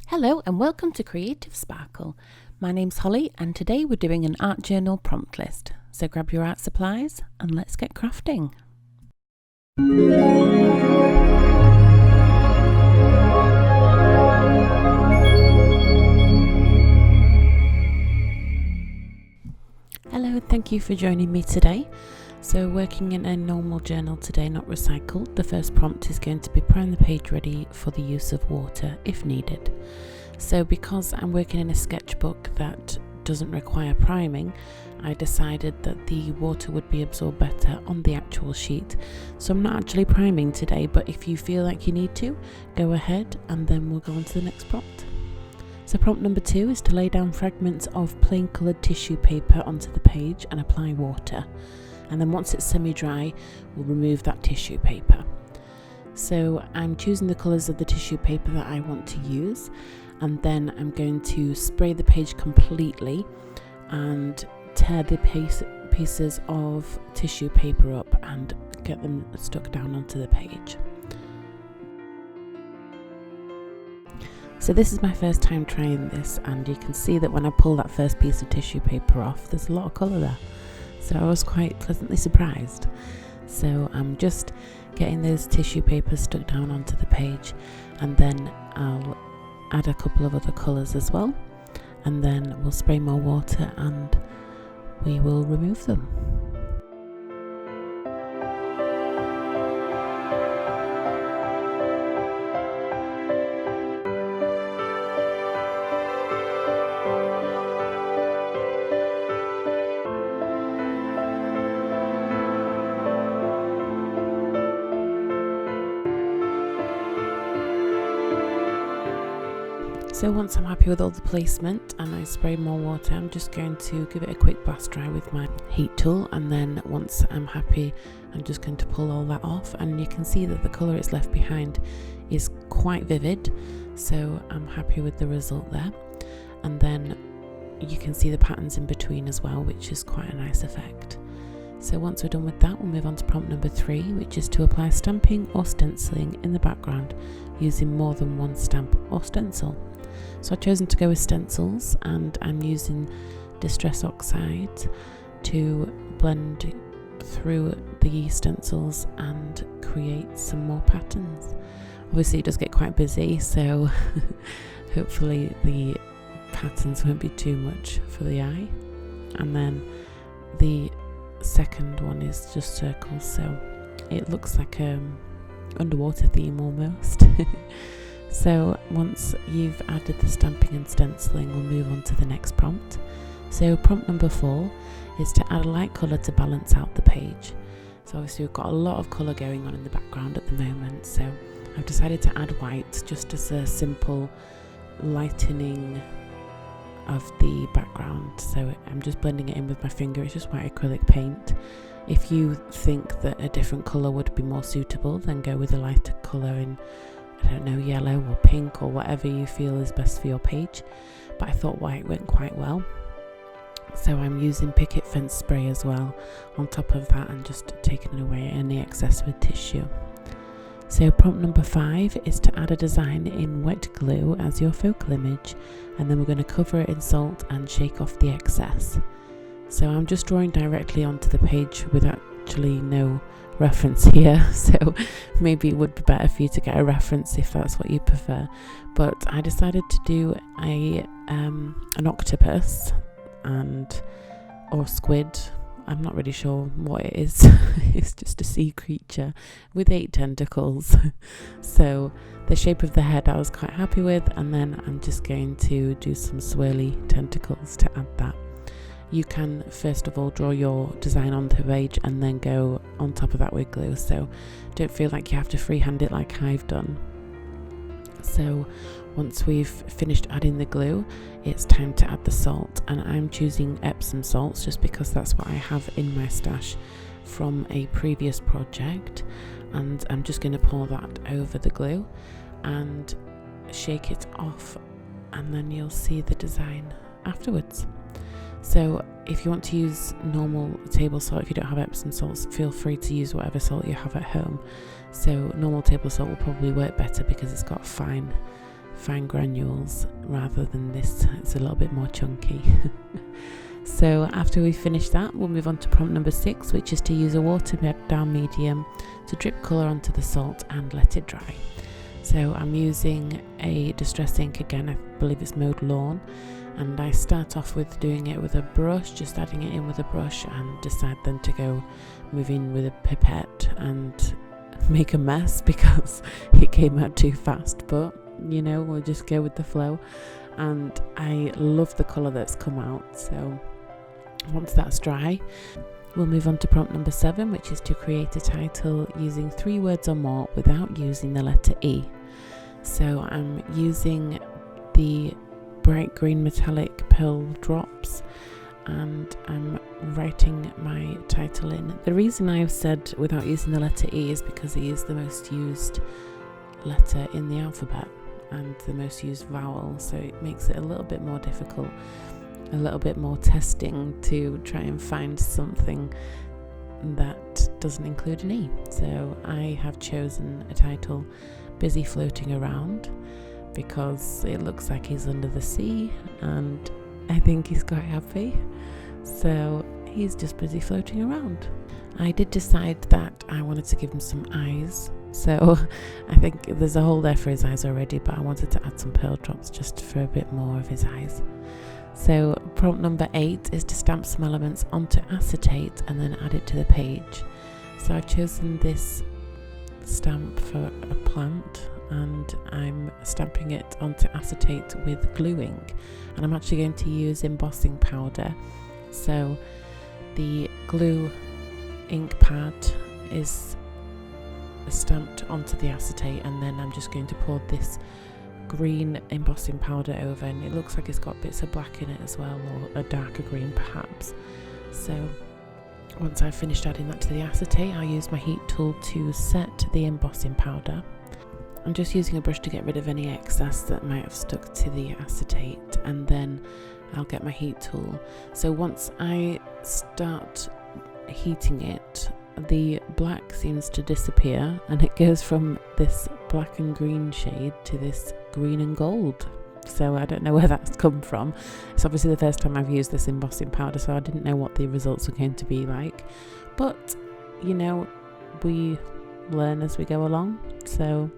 Hello and welcome to Creative Sparkle. My name's Holly and today we're doing an art journal prompt list. So grab your art supplies and let's get crafting. Hello and thank you for joining me today. So working in a normal journal today, not recycled, the first prompt is going to be prime the page ready for the use of water if needed. So because I'm working in a sketchbook that doesn't require priming, I decided that the water would be absorbed better on the actual sheet. So I'm not actually priming today, but if you feel like you need to, go ahead and then we'll go on to the next prompt. So prompt number 2 is to lay down fragments of plain coloured tissue paper onto the page and apply water. And then once it's semi-dry, we'll remove that tissue paper. So I'm choosing the colours of the tissue paper that I want to use, and then I'm going to spray the page completely and tear the pieces of tissue paper up and get them stuck down onto the page. So this is my first time trying this, and you can see that when I pull that first piece of tissue paper off, there's a lot of colour there. So I was quite pleasantly surprised. So I'm just getting those tissue papers stuck down onto the page, and then I'll add a couple of other colours as well, and then we'll spray more water and we will remove them. So once I'm happy with all the placement and I spray more water, I'm just going to give it a quick blast dry with my heat tool, and then once I'm happy, I'm just going to pull all that off, and you can see that the colour it's left behind is quite vivid, so I'm happy with the result there. And then you can see the patterns in between as well, which is quite a nice effect. So once we're done with that, we'll move on to prompt number 3, which is to apply stamping or stenciling in the background using more than one stamp or stencil. So I've chosen to go with stencils, and I'm using Distress Oxide to blend through the stencils and create some more patterns. Obviously it does get quite busy, so hopefully the patterns won't be too much for the eye. And then the second one is just circles, so it looks like underwater theme almost. So once you've added the stamping and stenciling, we'll move on to the next prompt. So prompt number 4 is to add a light colour to balance out the page. So obviously we've got a lot of colour going on in the background at the moment, so I've decided to add white just as a simple lightening of the background. So I'm just blending it in with my finger. It's just white acrylic paint. If you think that a different colour would be more suitable, then go with a lighter colour in, I don't know, yellow or pink or whatever you feel is best for your page, but I thought white went quite well. So I'm using picket fence spray as well on top of that, and just taking away any excess with tissue. So prompt number 5 is to add a design in wet glue as your focal image, and then we're going to cover it in salt and shake off the excess. So I'm just drawing directly onto the page with actually no reference here, so maybe it would be better for you to get a reference if that's what you prefer. But I decided to do an octopus or squid. I'm not really sure what it is. It's just a sea creature with 8 tentacles. So the shape of the head I was quite happy with, and then I'm just going to do some swirly tentacles to add that. You can first of all draw your design onto the page and then go on top of that with glue, so don't feel like you have to freehand it like I've done. So once we've finished adding the glue, it's time to add the salt, and I'm choosing Epsom salts just because that's what I have in my stash from a previous project, and I'm just going to pour that over the glue and shake it off, and then you'll see the design afterwards. So if you want to use normal table salt, if you don't have Epsom salts, feel free to use whatever salt you have at home. So normal table salt will probably work better because it's got fine fine granules rather than this. It's a little bit more chunky. So after we finish that, we'll move on to prompt number 6, which is to use a watered down medium to drip colour onto the salt and let it dry. So I'm using a Distress ink again, I believe it's Mode Lawn, and I start off with doing it with a brush, just adding it in with a brush, and decide then to move in with a pipette and make a mess because it came out too fast, but you know, we'll just go with the flow. And I love the colour that's come out. So once that's dry, we'll move on to prompt number 7, which is to create a title using 3 words or more without using the letter E. So I'm using the bright green metallic pearl drops and I'm writing my title in. The reason I've said without using the letter E is because it is the most used letter in the alphabet and the most used vowel, so it makes it a little bit more difficult, a little bit more testing to try and find something that doesn't include an E. So I have chosen a title, Busy Floating Around, because it looks like he's under the sea and I think he's quite happy, so he's just busy floating around. I did decide that I wanted to give him some eyes, so I think there's a hole there for his eyes already, but I wanted to add some pearl drops just for a bit more of his eyes. So prompt number 8 is to stamp some elements onto acetate and then add it to the page. So I've chosen this stamp for a plant and I'm stamping it onto acetate with glue ink, and I'm actually going to use embossing powder. So the glue ink pad is stamped onto the acetate, and then I'm just going to pour this green embossing powder over, and it looks like it's got bits of black in it as well, or a darker green perhaps. So once I've finished adding that to the acetate, I'll use my heat tool to set the embossing powder. I'm just using a brush to get rid of any excess that might have stuck to the acetate, and then I'll get my heat tool. So once I start heating it, the black seems to disappear and it goes from this black and green shade to this green and gold. So I don't know where that's come from. It's obviously the first time I've used this embossing powder, so I didn't know what the results were going to be like. But, you know, we learn as we go along. So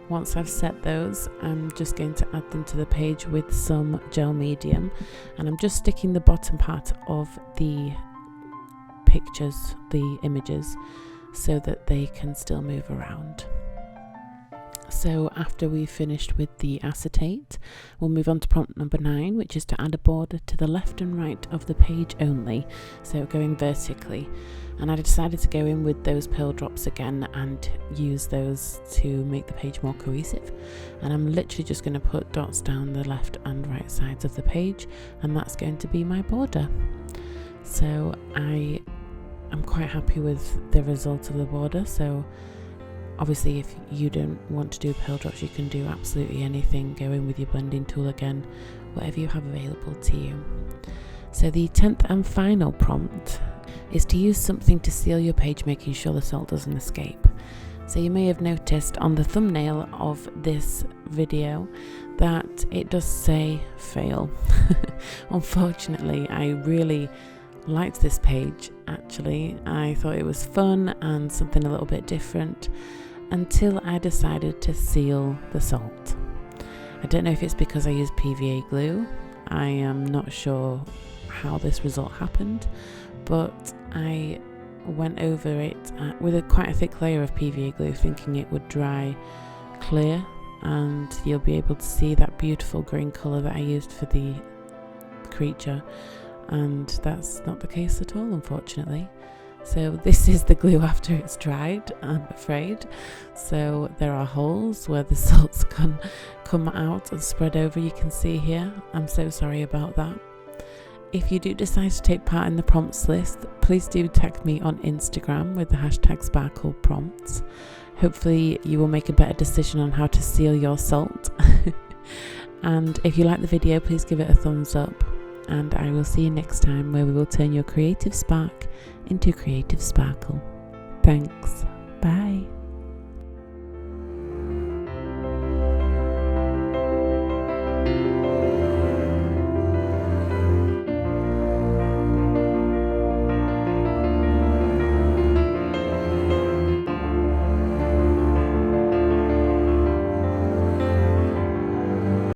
once I've set those, I'm just going to add them to the page with some gel medium, and I'm just sticking the bottom part of the pictures, the images, so that they can still move around. So after we've finished with the acetate, we'll move on to prompt number 9, which is to add a border to the left and right of the page only, so going vertically. And I decided to go in with those pearl drops again and use those to make the page more cohesive. And I'm literally just going to put dots down the left and right sides of the page, and that's going to be my border. So I'm quite happy with the result of the border. So obviously if you don't want to do pearl drops, you can do absolutely anything. Go in with your blending tool again, whatever you have available to you. So the 10th and final prompt is to use something to seal your page, making sure the salt doesn't escape. So you may have noticed on the thumbnail of this video that it does say fail. Unfortunately, I really liked this page actually. I thought it was fun and something a little bit different until I decided to seal the salt. I don't know if it's because I used PVA glue. I am not sure how this result happened, but I went over it with quite a thick layer of PVA glue, thinking it would dry clear and you'll be able to see that beautiful green colour that I used for the creature, and that's not the case at all, unfortunately. So this is the glue after it's dried, I'm afraid. So there are holes where the salts can come out and spread over, you can see here. I'm so sorry about that. If you do decide to take part in the prompts list, please do tag me on Instagram with the hashtag #SparklePrompts. Hopefully you will make a better decision on how to seal your salt. And if you like the video, please give it a thumbs up. And I will see you next time, where we will turn your creative spark into creative sparkle. Thanks. Bye.